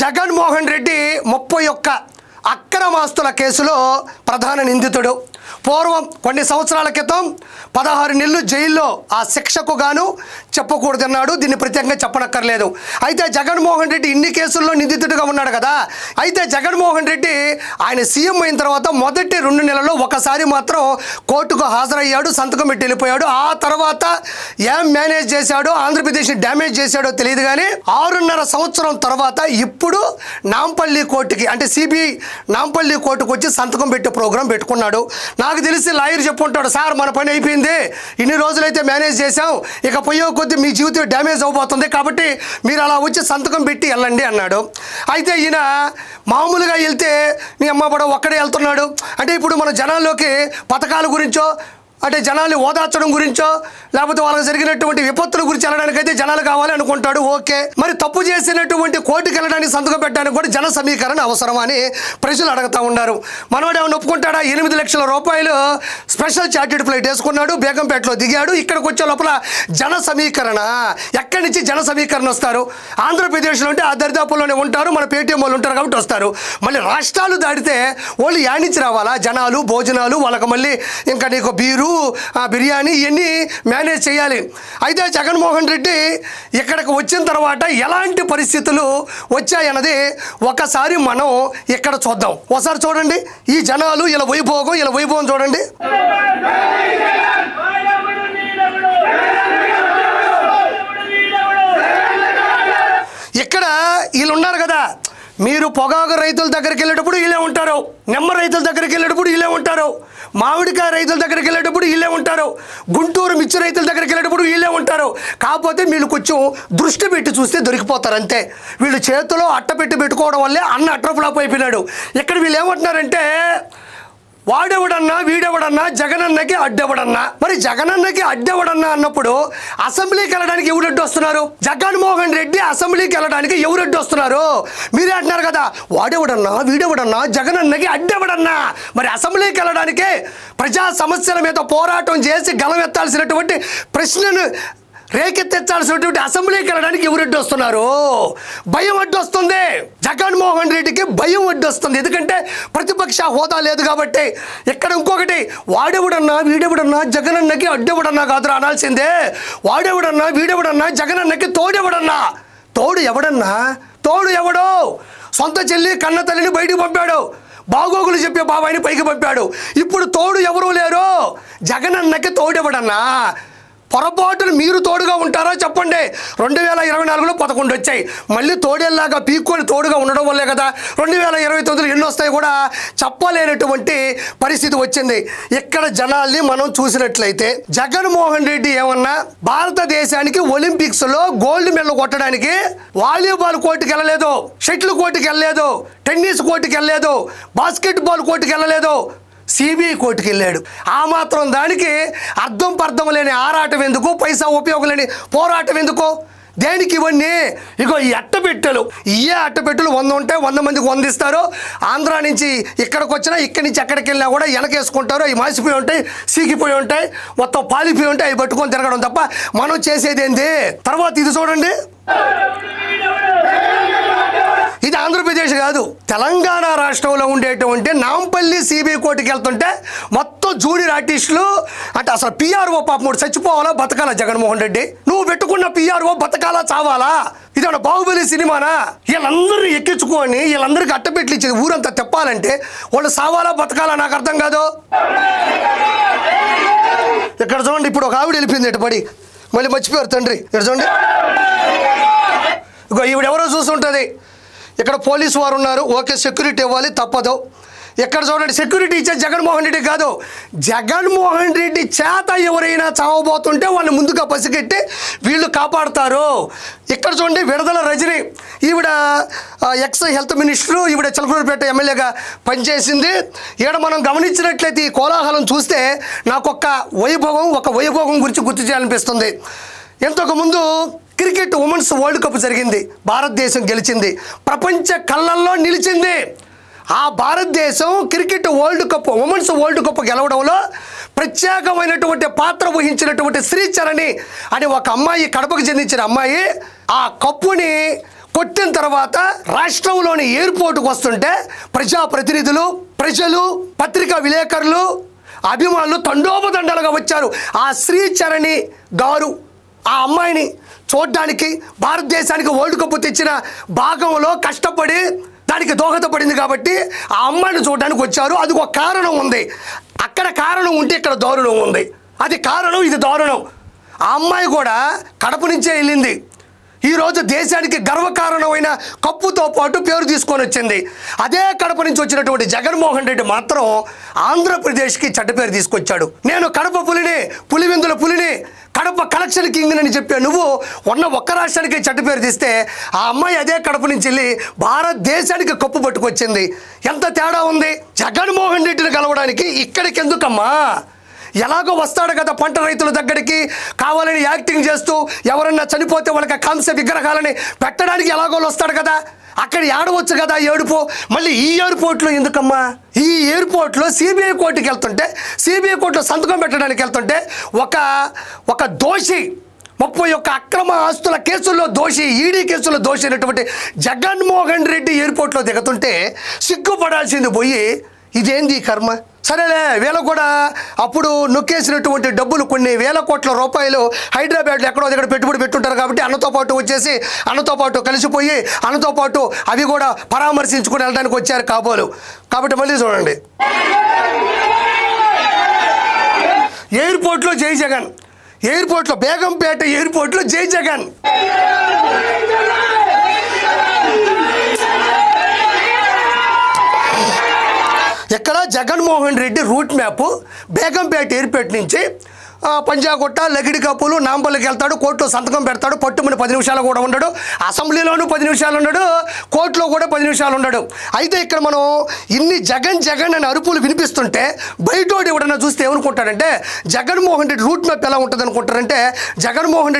జగన్మోహన్ రెడ్డి 31 అక్రమాస్తుల కేసులో ప్రధాన నిందితుడు. పూర్వం కొన్ని సంవత్సరాల క్రితం 16 నెలలు జైల్లో ఆ శిక్షకు గాను చెప్పకూడదన్నాడు. దీన్ని ప్రత్యేకంగా చెప్పనక్కర్లేదు. అయితే జగన్మోహన్ రెడ్డి ఇన్ని కేసుల్లో నిందితుడిగా ఉన్నాడు కదా. అయితే జగన్మోహన్ రెడ్డి ఆయన సీఎం అయిన తర్వాత మొదటి 2 నెలల్లో ఒకసారి మాత్రం కోర్టుకు హాజరయ్యాడు, సంతకం పెట్టి వెళ్ళిపోయాడు. ఆ తర్వాత ఏం మేనేజ్ చేశాడో, ఆంధ్రప్రదేశ్ని డ్యామేజ్ చేశాడో తెలియదు కానీ 6.5 సంవత్సరం తర్వాత ఇప్పుడు నాంపల్లి కోర్టుకి అంటే సిబిఐ నాంపల్లి కోర్టుకు వచ్చి సంతకం పెట్టే ప్రోగ్రాం పెట్టుకున్నాడు. నాకు తెలిసి లాయర్ చెప్పుకుంటాడు, సార్ మన పని అయిపోయింది, ఇన్ని రోజులైతే మేనేజ్ చేశాం, ఇక పోయే కొద్దీ మీ జీవితం డ్యామేజ్ అవబోతుంది, కాబట్టి మీరు అలా వచ్చి సంతకం పెట్టి వెళ్ళండి అన్నాడు. అయితే ఈయన మామూలుగా వెళ్తే నీ అమ్మ కూడా ఒక్కడే వెళ్తున్నాడు. అంటే ఇప్పుడు మన జనాల్లోకి పథకాల గురించో అంటే జనాల్ని ఓదార్చడం గురించో లేకపోతే వాళ్ళకి జరిగినటువంటి విపత్తుల గురించి వెళ్ళడానికైతే జనాలు కావాలి అనుకుంటాడు. ఓకే, మరి తప్పు చేసినటువంటి కోర్టుకు వెళ్ళడానికి సంతకం పెట్టడానికి కూడా జన సమీకరణ అవసరం అని ప్రజలు అడుగుతూ ఉన్నారు. మనవాడు ఏమైనా ఒప్పుకుంటాడా? 8 లక్షల రూపాయలు స్పెషల్ చార్టెడ్ ఫ్లైట్ వేసుకున్నాడు, బేగంపేటలో దిగాడు. ఇక్కడికి వచ్చే లోపల జన సమీకరణ ఎక్కడి నుంచి జన సమీకరణ వస్తారు? ఆంధ్రప్రదేశ్లో ఉంటే ఆ దరిదాపుల్లోనే ఉంటారు, మన పేటీఎం వాళ్ళు ఉంటారు కాబట్టి వస్తారు. మళ్ళీ రాష్ట్రాలు దాటితే వాళ్ళు యానించి రావాలా? జనాలు, భోజనాలు, వాళ్ళకి మళ్ళీ ఇంకా నీకు బీరు, బిర్యానీ ఇవన్నీ మేనేజ్ చేయాలి. అయితే జగన్మోహన్ రెడ్డి ఇక్కడికి వచ్చిన తర్వాత ఎలాంటి పరిస్థితులు వచ్చాయన్నది ఒకసారి మనం ఇక్కడ చూద్దాం. ఒకసారి చూడండి ఈ జనాలు ఇలా వైభోగం చూడండి. ఇక్కడ వీళ్ళు ఉన్నారు కదా, మీరు పొగాకు రైతుల దగ్గరికి వెళ్ళేటప్పుడు వీళ్ళే ఉంటారు, నిమ్మ రైతుల దగ్గరికి వెళ్ళేటప్పుడు వీళ్ళే ఉంటారు, మామిడికాయ రైతుల దగ్గరికి వెళ్ళేటప్పుడు వీళ్ళే ఉంటారు, గుంటూరు మిర్చి రైతుల దగ్గరికి వెళ్ళేటప్పుడు వీళ్ళే ఉంటారు. కాకపోతే వీళ్ళు కొంచెం దృష్టి పెట్టి చూస్తే దొరికిపోతారు అంతే. వీళ్ళు చేతిలో అట్ట పెట్టుకోవడం వల్లే అన్న అట్రఫ్లాప్ అయిపోయినాడు. ఇక్కడ వీళ్ళు ఏమంటున్నారంటే వాడెవడన్నా వీడెవడన్నా జగనన్నకి అడ్డెవడన్నా. మరి జగనన్నకి అడ్డెవడన్నా అన్నప్పుడు అసెంబ్లీకి వెళ్ళడానికి ఎవరు అడ్డు వస్తున్నారు? జగన్మోహన్ రెడ్డి అసెంబ్లీకి వెళ్ళడానికి ఎవరు అడ్డు వస్తున్నారు? మీరే అంటున్నారు కదా వాడెవడన్నా వీడెవడన్నా జగనన్నకి అడ్డెవడన్నా. మరి అసెంబ్లీకి వెళ్ళడానికి ప్రజా సమస్యల మీద పోరాటం చేసి గలమెత్తాల్సినటువంటి ప్రశ్నను రేకెత్తించాల్సినటువంటి అసెంబ్లీకి వెళ్ళడానికి ఎవరు అడ్డు వస్తున్నారు? భయం అడ్డు వస్తుంది. జగన్మోహన్ రెడ్డికి భయం అడ్డు వస్తుంది. ఎందుకంటే ప్రతిపక్ష హోదా లేదు కాబట్టి. ఇక్కడ ఇంకొకటి, వాడెవడన్నా వీడెవడన్నా జగనన్నకి అడ్డెవడన్నా కాదురా అనాల్సిందే. వాడెవడన్నా వీడెవడన్నా జగనన్నకి తోడెవడన్నా. తోడు ఎవడన్నా? తోడు ఎవడో? సొంత చెల్లి కన్న తల్లిని బయటికి పంపాడు, బాగోగులు చెప్పే బాబాయిని పైకి పంపాడు. ఇప్పుడు తోడు ఎవరూ లేరు. జగనన్నకి తోడెవడన్నా? పొరపాటును మీరు తోడుగా ఉంటారా చెప్పండి. 2024లో 11 వచ్చాయి. మళ్ళీ తోడేలాగా పీక్కొని తోడుగా ఉండడం వల్లే కదా 2029లో ఎన్ని వస్తాయి కూడా చెప్పలేనటువంటి పరిస్థితి వచ్చింది. ఇక్కడ జనాల్ని మనం చూసినట్లయితే జగన్మోహన్ రెడ్డి ఏమన్నా భారతదేశానికి ఒలింపిక్స్లో గోల్డ్ మెడల్ కొట్టడానికి వాలీబాల్ కోర్టుకి వెళ్ళలేదు, షటిల్ కోర్టుకి వెళ్ళలేదు, టెన్నిస్ కోర్టుకి వెళ్ళలేదు, బాస్కెట్బాల్ కోర్టుకి వెళ్ళలేదు, సిబిఐ కోర్టుకి వెళ్ళాడు. ఆ మాత్రం దానికి అర్థం లేని ఆరాటం ఎందుకు? పైసా ఉపయోగం లేని పోరాటం ఎందుకు? దేనికి ఇవన్నీ? ఇగో ఈ అట్టపెట్టెలు, ఇయే అట్టపెట్టెలు 100 ఉంటాయి, 100 మందికి 100 ఇస్తారు. ఆంధ్రా నుంచి ఇక్కడికి వచ్చినా ఇక్కడి నుంచి ఎక్కడికి వెళ్ళినా కూడా వెనకేసుకుంటారు. అవి మాసిపోయి ఉంటాయి, సీకిపోయి ఉంటాయి, మొత్తం పాలిపోయి ఉంటాయి. అవి పట్టుకొని తిరగడం తప్ప మనం చేసేది ఏంది? తర్వాత ఇది చూడండి, ఇది ఆంధ్రప్రదేశ్ కాదు, తెలంగాణ రాష్ట్రంలో ఉండేటువంటి నాంపల్లి సిబిఐ కోర్టుకి వెళ్తుంటే మొత్తం జూనియర్ ఆర్టిస్టులు అంటే అసలు పిఆర్ఓ పాపం చచ్చిపోవాలా బతకాలా? జగన్మోహన్ రెడ్డి నువ్వు పెట్టుకున్న పిఆర్ఓ బతకాలా చావాలా? ఇదేమన్నా బాహుబలి సినిమానా? వీళ్ళందరినీ ఎక్కించుకొని వీళ్ళందరికీ అట్టపెట్లు ఇచ్చేది ఊరంతా తెప్పాలంటే వాళ్ళు సావాలా బతకాలా? నాకు అర్థం కాదు. ఇక్కడ చూడండి, ఇప్పుడు ఒక ఆవిడ వెళ్ళిపోయింది ఎటు పడి, మళ్ళీ మర్చిపోయారు తండ్రి. ఇక్కడ చూడండి, ఇగో ఈవిడెవరో చూస్తుంటుంది. ఇక్కడ పోలీసు వారు ఉన్నారు, ఓకే సెక్యూరిటీ ఇవ్వాలి తప్పదు. ఇక్కడ చూడండి, సెక్యూరిటీ ఇచ్చే జగన్మోహన్ రెడ్డి కాదు, జగన్మోహన్ రెడ్డి చేత ఎవరైనా చావబోతుంటే వాళ్ళని ముందుగా పసిగట్టి వీళ్ళు కాపాడుతారు. ఇక్కడ చూడండి, విడుదల రజని, ఈవిడ ఎక్స్ హెల్త్ మినిస్టరు, ఈవిడ చిలకలూరుపేట ఎమ్మెల్యేగా పనిచేసింది. ఈడ మనం గమనించినట్లయితే ఈ కోలాహలం చూస్తే నాకు ఒక వైభోగం గురించి గుర్తు చేయాలనిపిస్తుంది. ఇంతకుముందు క్రికెట్ ఉమెన్స్ వరల్డ్ కప్ జరిగింది, భారతదేశం గెలిచింది, ప్రపంచ కళ్ళల్లో నిలిచింది. ఆ భారతదేశం cricket world cup women's world cup గెలవడంలో ప్రత్యేకమైనటువంటి పాత్ర వహించినటువంటి శ్రీచరణి అనే ఒక అమ్మాయి, కడపకు చెందించిన అమ్మాయి, ఆ కప్పుని కొట్టిన తర్వాత రాష్ట్రంలోని ఎయిర్పోర్టుకు వస్తుంటే ప్రజాప్రతినిధులు, ప్రజలు, పత్రికా విలేకరులు, అభిమానులు తండోపతండాలుగా వచ్చారు. ఆ శ్రీచరణి గారు ఆ అమ్మాయిని చూడడానికి, భారతదేశానికి వరల్డ్ కప్ తెచ్చిన భాగంలో కష్టపడి దానికి దోహదపడింది కాబట్టి ఆ అమ్మాయిని చూడడానికి వచ్చారు. అది ఒక కారణం ఉంది. అక్కడ కారణం ఉంటే ఇక్కడ దారుణం ఉంది. అది కారణం, ఇది దారుణం. ఆ అమ్మాయి కూడా కడప నుంచే వెళ్ళింది. ఈరోజు దేశానికి గర్వకారణమైన కప్పుతో పాటు పేరు తీసుకొని వచ్చింది. అదే కడప నుంచి వచ్చినటువంటి జగన్మోహన్ రెడ్డి మాత్రం ఆంధ్రప్రదేశ్కి చెడ్డ పేరు తీసుకొచ్చాడు. నేను కడప పులిని, పులివెందుల పులిని, కడప కలెక్షన్ కింగ్ అని చెప్పా. నువ్వు ఉన్న ఒక్క రాష్ట్రానికి చెడ్డ పేరు తీస్తే ఆ అమ్మాయి అదే కడప నుంచి వెళ్ళి భారతదేశానికి కప్పు పట్టుకొచ్చింది. ఎంత తేడా ఉంది. జగన్మోహన్ రెడ్డిని కలవడానికి ఇక్కడికి ఎందుకమ్మా? ఎలాగో వస్తాడు కదా పంట రైతుల దగ్గరికి, కావాలని యాక్టింగ్ చేస్తూ ఎవరన్నా చనిపోతే వాళ్ళకి కాంస్య విగ్రహాలని పెట్టడానికి ఎలాగో వస్తాడు కదా, అక్కడ ఏడవచ్చు కదా ఏడుపు. మళ్ళీ ఈ ఎయిర్పోర్ట్లో ఎందుకమ్మా? ఈ ఎయిర్పోర్ట్లో సిబిఐ కోర్టుకి వెళ్తుంటే, సిబిఐ కోర్టులో సంతకం పెట్టడానికి వెళ్తుంటే ఒక దోషి, 31 అక్రమ ఆస్తుల కేసుల్లో దోషి, ఈడీ కేసుల్లో దోషి అయినటువంటి జగన్మోహన్ రెడ్డి ఎయిర్పోర్ట్లో దిగుతుంటే సిగ్గుపడాల్సింది పోయి ఇదేంది కర్మ? సరేలే, వీళ్ళ కూడా అప్పుడు నొక్కేసినటువంటి డబ్బులు కొన్ని వేల కోట్ల రూపాయలు హైదరాబాద్లో ఎక్కడో దగ్గర పెట్టుబడి పెట్టుంటారు కాబట్టి అన్నతో పాటు వచ్చేసి, అన్నతో పాటు కలిసిపోయి, అన్నతో పాటు అవి కూడా పరామర్శించుకుని వెళ్ళడానికి వచ్చారు కాబోలు. కాబట్టి మళ్ళీ చూడండి, ఎయిర్పోర్ట్లో జై జగన్, ఎయిర్పోర్ట్లో బేగంపేట ఎయిర్పోర్ట్లో జై జగన్. ఇక్కడ Jaganmohan Reddy route map Begumpet airport నుంచి పంజాగుట్ట, లగిడికప్పులు, నాంపల్లికి వెళ్తాడు, కోర్టులో సంతకం పెడతాడు, పట్టుమని 10 నిమిషాలు కూడా ఉండడు, అసెంబ్లీలోనూ 10 నిమిషాలు ఉండడు, కోర్టులో కూడా 10 నిమిషాలు ఉండడు. అయితే ఇక్కడ మనం ఇన్ని జగన్ జగన్ అని అరుపులు వినిపిస్తుంటే బయటోడు ఎవడన్నా చూస్తే ఏమనుకుంటాడంటే జగన్మోహన్ రెడ్డి రూట్ మ్యాప్ ఎలా ఉంటుంది అనుకుంటారంటే, జగన్మోహన్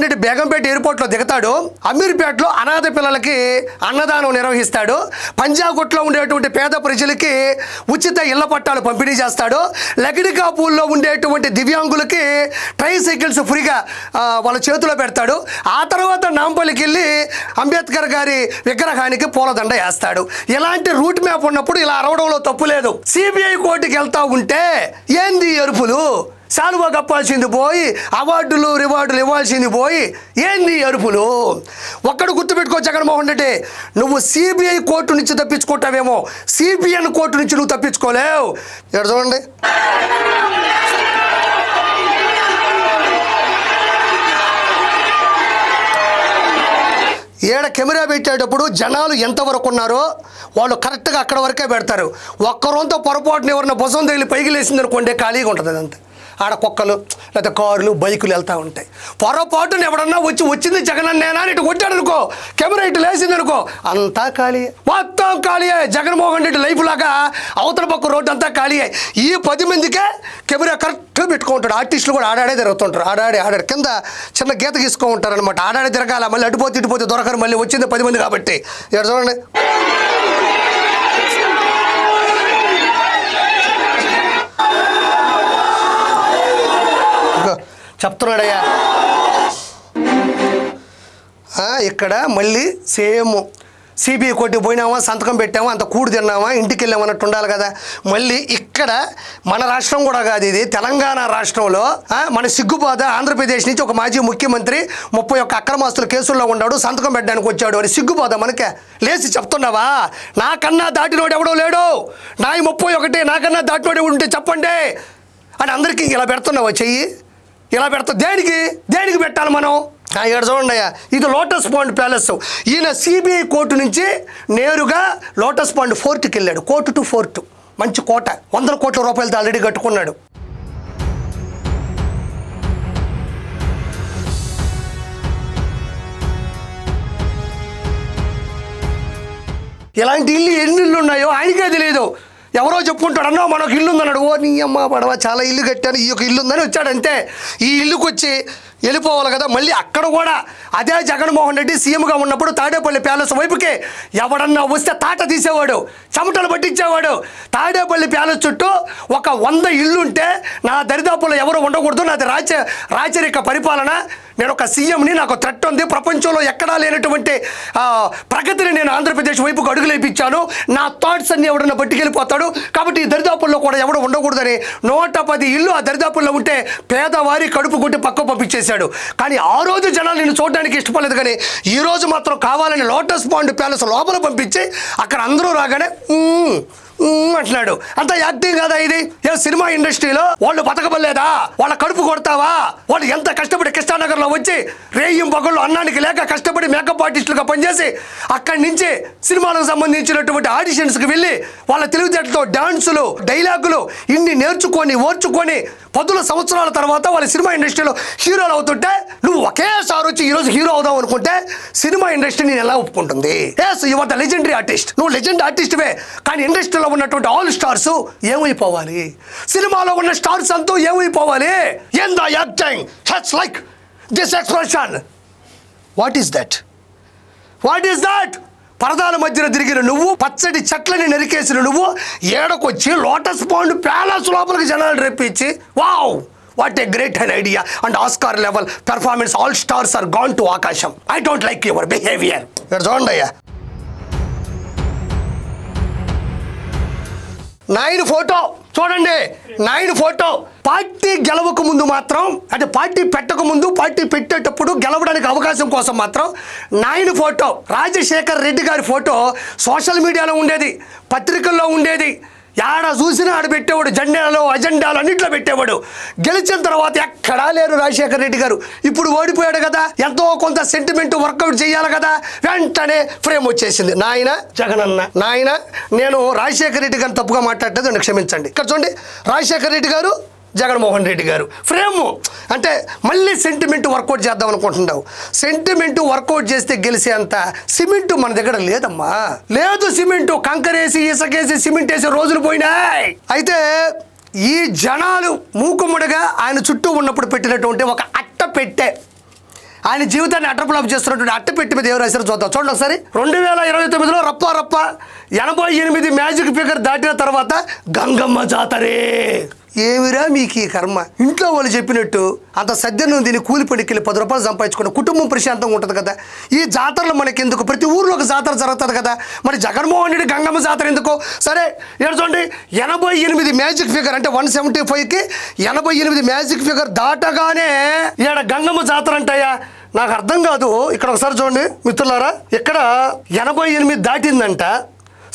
రెడ్డి బేగంపేట ఎయిర్పోర్ట్లో దిగుతాడు, అమీర్పేటలో అనాథ పిల్లలకి అన్నదానం నిర్వహిస్తాడు, పంజాగుట్లో ఉండేటువంటి పేద ప్రజలకి ఉచిత ఇళ్ల పట్టాలు పంపిణీ చేస్తాడు, లగిడికాపూల్లో ఉండేటువంటి దివ్యాంగులకి ట్రైసైకిల్స్ ఫ్రీగా వాళ్ళ చేతిలో పెడతాడు. ఆ తర్వాత నాంపల్లికి వెళ్ళి అంబేద్కర్ గారి విగ్రహానికి పూలదండ వేస్తాడు. ఇలాంటి రూట్ మ్యాప్ ఉన్నప్పుడు ఇలా అరవడంలో తప్పు లేదు. సిబిఐ కోర్టుకి వెళ్తా ఉంటే ఏంది అరుపులు? శాలువా కప్పాల్సింది పోయి, అవార్డులు రివార్డులు ఇవ్వాల్సింది పోయి ఏంది అరుపులు? ఒక్కడు గుర్తుపెట్టుకో జగన్మోహన్ రెడ్డి, నువ్వు సిబిఐ కోర్టు నుంచి తప్పించుకుంటావేమో, సిబిఎన్ కోర్టు నుంచి నువ్వు తప్పించుకోలేవు. ఇక్కడ చూడండి, ఏడ కెమెరా పెట్టేటప్పుడు జనాలు ఎంతవరకు ఉన్నారో వాళ్ళు కరెక్ట్గా అక్కడ వరకే పెడతారు. ఒక్కరోంతో పొరపాటున ఎవరిన భుజం తగిలి పైకి లేసింది అనుకోండి, ఖాళీగా ఉంటుంది. అదంతా ఆడ కుక్కలు లేదా కార్లు బైకులు వెళ్తూ ఉంటాయి. పొరపాటున ఎవడన్నా వచ్చింది జగనన్నేనా అని ఇటు కొట్టాడు అనుకో, కెమెరా ఇటు లేసింది అనుకో, అంతా ఖాళీ, మొత్తం ఖాళీ. జగన్మోహన్ రెడ్డి లైఫ్ లాగా అవతల పక్క రోడ్డు అంతా ఖాళీ. ఈ 10 మందికే కెమెరా కరెక్ట్గా పెట్టుకుంటాడు. ఆర్టిస్టులు కూడా ఆడాడే తిరుగుతుంటారు, ఆడాడి కింద చిన్న గీత గీసుకో ఉంటారు అనమాట. ఆడాడే తిరగాల, మళ్ళీ అటుపోతే ఇటుపోతే దొరకరు, మళ్ళీ వచ్చింది 10 మంది కాబట్టి. ఇక్కడ చూడండి, చెప్తున్నాడయ్యా. ఇక్కడ మళ్ళీ సేమ్ సిబిఐ కోర్టుకి పోయినామా, సంతకం పెట్టామా, అంత కూడు తిన్నామా, ఇంటికి వెళ్ళామన్నట్టు ఉండాలి కదా. మళ్ళీ ఇక్కడ మన రాష్ట్రం కూడా కాదు, ఇది తెలంగాణ రాష్ట్రంలో మన సిగ్గుబాధ. ఆంధ్రప్రదేశ్ నుంచి ఒక మాజీ ముఖ్యమంత్రి 31 అక్రమాస్తుల కేసుల్లో ఉన్నాడు, సంతకం పెట్టడానికి వచ్చాడు అని సిగ్గుబాధ మనకే. లేచి చెప్తున్నావా? నాకన్నా దాటినోడు ఎవడో లేడు, నాయి 31, నాకన్నా దాటినోడు ఉంటే చెప్పండి అని అందరికీ ఇలా పెడుతున్నావా? చెయ్యి ఇలా పెడతా. దేనికి పెట్టాలి మనం? ఇక్కడ చూడండి అయ్యా, ఇది లోటస్ పాండ్ ప్యాలెస్. ఈయన సిబిఐ కోర్టు నుంచి నేరుగా లోటస్ పాండ్ ఫోర్ట్కి వెళ్ళాడు. కోర్టు టు ఫోర్ట్, మంచి కోట, 100 కోట్ల రూపాయలతో ఆల్రెడీ కట్టుకున్నాడు. ఇలాంటి ఎన్ని ఇళ్ళు ఉన్నాయో ఆయనకే తెలియదు. ఎవరో చెప్పుకుంటాడు, అన్నో మనకు ఇల్లు ఉందన్నాడు. ఓ నీ అమ్మ పడవ, చాలా ఇల్లు కట్టాను, ఈ యొక్క ఇల్లు ఉందని వచ్చాడంటే ఈ ఇల్లుకి వచ్చి వెళ్ళిపోవాలి కదా. మళ్ళీ అక్కడ కూడా అదే జగన్మోహన్ రెడ్డి సీఎంగా ఉన్నప్పుడు తాడేపల్లి ప్యాలెస్ వైపుకే ఎవడన్నా వస్తే తాట తీసేవాడు, చెమటలు పట్టించేవాడు. తాడేపల్లి ప్యాలెస్ చుట్టూ ఒక 100 ఇళ్ళు ఉంటే నా దరిదాపుల్లో ఎవరు ఉండకూడదు, నాది రాచరిక పరిపాలన, నేను ఒక సీఎంని, నాకు థ్రెట్ ఉంది, ప్రపంచంలో ఎక్కడా లేనటువంటి ప్రగతిని నేను ఆంధ్రప్రదేశ్ వైపుకు అడుగులేపించాను, నా థాట్స్ అన్ని ఎవడన్నా పట్టుకెళ్ళిపోతాడు, కాబట్టి ఈ దరిదాపుల్లో కూడా ఎవడు ఉండకూడదని 110 ఇల్లు ఆ దరిదాపుల్లో ఉంటే పేదవారి కడుపు కొట్టి పక్క పంపించేశాడు. కానీ ఆ రోజు జనాలు నిన్ను చూడడానికి ఇష్టపడలేదు. కానీ ఈ రోజు మాత్రం కావాలని లోటస్ పాండ్ ప్యాలెస్ లోపల పంపించి అక్కడ అందరూ రాగానే అంటున్నాడు. అంత యాక్టింగ్ కదా ఇది? ఏ సినిమా ఇండస్ట్రీలో వాళ్ళు బతకబడలేదా? వాళ్ళ కడుపు కొడతావా? వాళ్ళు ఎంత కష్టపడి కృష్ణానగర్లో వచ్చి రేయం పగళ్ళు అన్నానికి లేక కష్టపడి మేకప్ ఆర్టిస్టులుగా పనిచేసి అక్కడి నుంచి సినిమాలకు సంబంధించినటువంటి ఆడిషన్స్కి వెళ్ళి వాళ్ళ తెలివితేటలతో డాన్సులు, డైలాగులు ఇన్ని నేర్చుకొని ఓర్చుకొని 10 సంవత్సరాల తర్వాత వాళ్ళ సినిమా ఇండస్ట్రీలో హీరోలు అవుతుంటే నువ్వు ఒకేసారి వచ్చి ఈరోజు హీరో అవుదాం అనుకుంటే సినిమా ఇండస్ట్రీ నేను ఎలా ఒప్పుకుంటుంది? Yes, you are the legendary artist. నువ్వు లెజెండ్ ఆర్టిస్ట్వే. కానీ ఇండస్ట్రీలో ఉన్నటువంటి ఆల్ స్టార్స్ ఏమైపోవాలి? సినిమాలో ఉన్న స్టార్స్ అంతా ఏమైపోవాలి? ఏం the acting hates like this expression. What is that? What is that? పరదాల మధ్యన తిరిగిన నువ్వు, పచ్చడి చెట్లని నరికేసిన నువ్వు, ఏడకొచ్చి లోటస్ పాండ్ ప్యాలెస్ లోపలికి జనాలు రెప్పించి wow what a great and idea and Oscar level performance, all stars are gone to ఆకాశం. I don't like your behaviour. చూడండి అయ్యా, 9 ఫోటో చూడండి, 9 ఫోటో. పార్టీ గెలవక ముందు మాత్రం, అంటే పార్టీ పెట్టక ముందు, పార్టీ పెట్టేటప్పుడు గెలవడానికి అవకాశం కోసం మాత్రం 9 ఫోటో. రాజశేఖర్ రెడ్డి గారి ఫోటో సోషల్ మీడియాలో ఉండేది, పత్రికల్లో ఉండేది, ఆడ చూసినా ఆడ పెట్టేవాడు, జెండాలో అజెండాలు అన్నింటిలో పెట్టేవాడు. గెలిచిన తర్వాత ఎక్కడా లేరు రాజశేఖర్ రెడ్డి గారు. ఇప్పుడు ఓడిపోయాడు కదా, ఎంతో కొంత సెంటిమెంట్ వర్కౌట్ చేయాలి కదా, వెంటనే ఫ్రేమ్ వచ్చేసింది. నాయన జగనన్న, నాయన నేను రాజశేఖర్ రెడ్డి గారిని తప్పుగా మాట్లాడలేదు, నన్ను క్షమించండి. ఇక్కడ చూడండి, రాజశేఖర్ రెడ్డి గారు, జగన్మోహన్ రెడ్డి గారు ఫ్రేము. అంటే మళ్ళీ సెంటిమెంట్ వర్కౌట్ చేద్దాం అనుకుంటున్నావు. సెంటిమెంట్ వర్కౌట్ చేస్తే గెలిచేంత సిమెంటు మన దగ్గర లేదమ్మా, లేదు. సిమెంటు కంకరేసి ఇసకేసి సిమెంట్ వేసి రోజులు పోయినాయి. అయితే ఈ జనాలు మూకుముడిగా ఆయన చుట్టూ ఉన్నప్పుడు పెట్టినటువంటి ఒక అట్ట పెట్టే, ఆయన జీవితాన్ని అట్టపులాపు చేస్తున్నటువంటి అట్ట పెట్టి మీద ఎవరు రాశారు చూద్దాం. చూడండి ఒకసారి. 2029లో రప్ప 88 మ్యాజిక్ ఫిగర్ దాటిన తర్వాత గంగమ్మ జాతరే. ఏమిరా మీకు ఈ కర్మ? ఇంట్లో వాళ్ళు చెప్పినట్టు అంత సద్యను దీన్ని కూలి పడికెళ్ళి 10 రూపాయలు సంపాదించుకుని కుటుంబం ప్రశాంతంగా ఉంటుంది కదా. ఈ జాతరలు మనకి ఎందుకు? ప్రతి ఊర్లో ఒక జాతర జరుగుతుంది కదా, మరి జగన్మోహన్ రెడ్డి గంగమ్మ జాతర ఎందుకు? సరే చూడండి, 88 మ్యాజిక్ ఫిగర్ అంటే 175కి 88 మ్యాజిక్ ఫిగర్ దాటగానే ఈడ గంగమ్మ జాతర అంటాయా? నాకు అర్థం కాదు. ఇక్కడ ఒకసారి చూడండి మిత్రులారా, ఇక్కడ 88 దాటిందంట.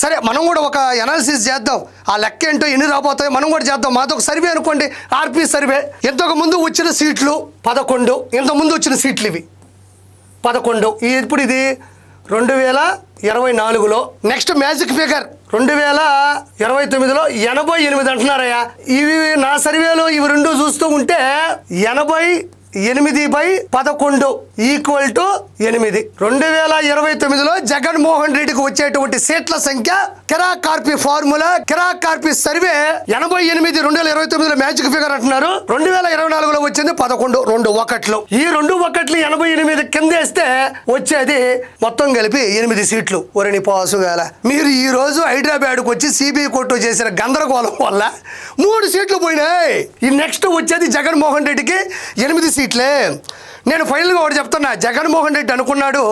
సరే, మనం కూడా ఒక అనాలిసిస్ చేద్దాం. ఆ లెక్క ఏంటో, ఎన్ని రాబోతాయో మనం కూడా చేద్దాం. మాతో ఒక సర్వే అనుకోండి, ఆర్పీ సర్వే. ఇంతకు ముందు వచ్చిన సీట్లు 11, ఇంతకుముందు వచ్చిన సీట్లు ఇవి 11. ఇప్పుడు ఇది 2024లో. నెక్స్ట్ మ్యాజిక్ ఫిగర్ 2029లో 88 అంటున్నారయ్యా. ఇవి నా సర్వేలో ఇవి రెండు చూస్తూ ఉంటే 88/11 ఈక్వల్ టు 8. 2029లో జగన్మోహన్ రెడ్డికి వచ్చేటువంటి సీట్ల సంఖ్య కిరాక్ కార్పీ ఫార్ములా, కిరాక్ కార్పీ సర్వే 88 2029లో మ్యాజిక్ ఫిగర్ అంటున్నారు. 2024లో వచ్చింది 11, 2 1. ఈ 2 1 88 కిందేస్తే వచ్చేది మొత్తం కలిపి 8 సీట్లు. ఒరిని పాసుగాల, మీరు ఈ రోజు హైదరాబాద్కు వచ్చి సిబిఐ కోర్టు చేసిన గందరగోళం వల్ల 3 సీట్లు పోయినాయి. ఈ నెక్స్ట్ వచ్చేది జగన్మోహన్ రెడ్డికి 8 సీట్లే. నేను ఫైనల్గా ఒకటి చెప్తున్నా, జగన్మోహన్ రెడ్డి అనుకున్నాడు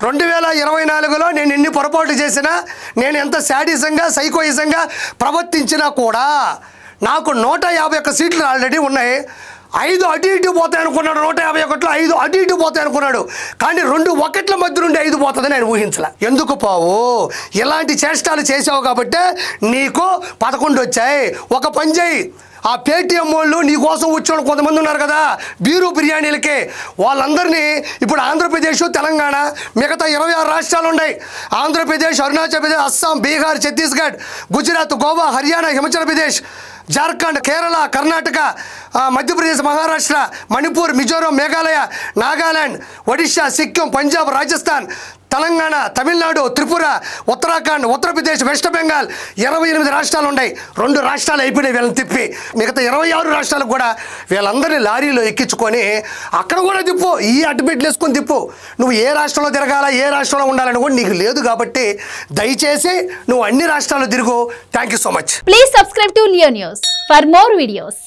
2024లో నేను ఎన్ని పొరపాట్లు చేసినా, నేను ఎంత శాడిజంగా సైకోయిజంగా ప్రవర్తించినా కూడా నాకు 151 సీట్లు ఆల్రెడీ ఉన్నాయి. 5 అటు ఇటు పోతాయి అనుకున్నాడు. 151లో 5 అటు ఇటు పోతాయి అనుకున్నాడు. కానీ 2 1 మధ్య నుండి 5 పోతుందని ఆయన ఊహించలే. ఎందుకు పావు? ఇలాంటి చేష్టాలు చేసావు కాబట్టి నీకు 11 వచ్చాయి. ఒక పని చేయి, ఆ పేటీఎం వాళ్ళు నీ కోసం వచ్చేవాళ్ళు కొంతమంది ఉన్నారు కదా, బీరు బిర్యానీలకి, వాళ్ళందరినీ ఇప్పుడు ఆంధ్రప్రదేశ్, తెలంగాణ, మిగతా 26 రాష్ట్రాలు ఉన్నాయి. ఆంధ్రప్రదేశ్, అరుణాచల్ ప్రదేశ్, అస్సాం, బీహార్, ఛత్తీస్గఢ్, గుజరాత్, గోవా, హర్యానా, హిమాచల్ ప్రదేశ్, జార్ఖండ్, కేరళ, కర్ణాటక, మధ్యప్రదేశ్, మహారాష్ట్ర, మణిపూర్, మిజోరం, మేఘాలయ, నాగాలాండ్, ఒడిషా, సిక్కిం, పంజాబ్, రాజస్థాన్, తెలంగాణ, తమిళనాడు, త్రిపుర, ఉత్తరాఖండ్, ఉత్తరప్రదేశ్, వెస్ట్ బెంగాల్, 28 రాష్ట్రాలు ఉన్నాయి. 2 రాష్ట్రాలు అయిపోయినాయి వీళ్ళని తిప్పి. మిగతా 26 రాష్ట్రాలకు కూడా వీళ్ళందరినీ లారీలో ఎక్కించుకొని అక్కడ కూడా తిప్పు, ఈ అడ్డుపెట్లు వేసుకొని తిప్పు. నువ్వు ఏ రాష్ట్రంలో తిరగాలా, ఏ రాష్ట్రంలో ఉండాలని కూడా నీకు లేదు. కాబట్టి దయచేసి నువ్వు అన్ని రాష్ట్రాలు తిరుగు. Thank you so much. Please subscribe to Leo news for more videos.